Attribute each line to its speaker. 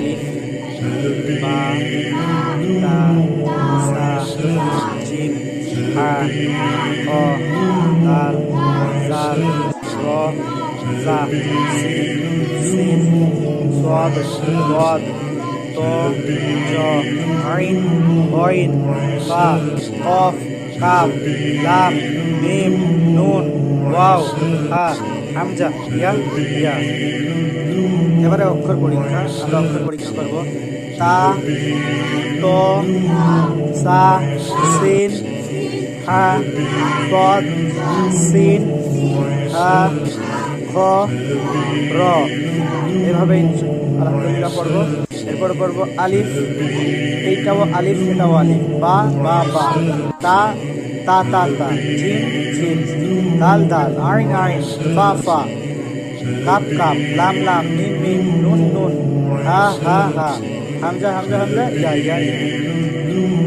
Speaker 1: আলিফ, বা, তা, সা, জিম, হা, খ, দাল, জাল, র, জা, সিন, صاد ضاد ط জ আইন গইন ফা কফ কাফ লাম মিম নুন ওয়াও হা হামজা ইয়া ইয়া। এবারে অক্ষর পরীক্ষা, আমরা অক্ষর পরীক্ষা করব। তা, ত, সা, সিন, হা, দ, সিন, হা, খ, র। এভাবে আলহামদুলিল্লাহ পড়ব। এরপর পড়ব আলিফ, এইটাও আলিফ এটাও আলিফ, বা বা বা, তা তা তা তা, জিম জিম, দাল দাল, আইন আইন, ফা ফা, কাপ কাপ, লাম লাম, মিম মিম, নুন নুন, হা হা হা, হামজা হামজা হামজা, ইয়া ইয়া ইয়া।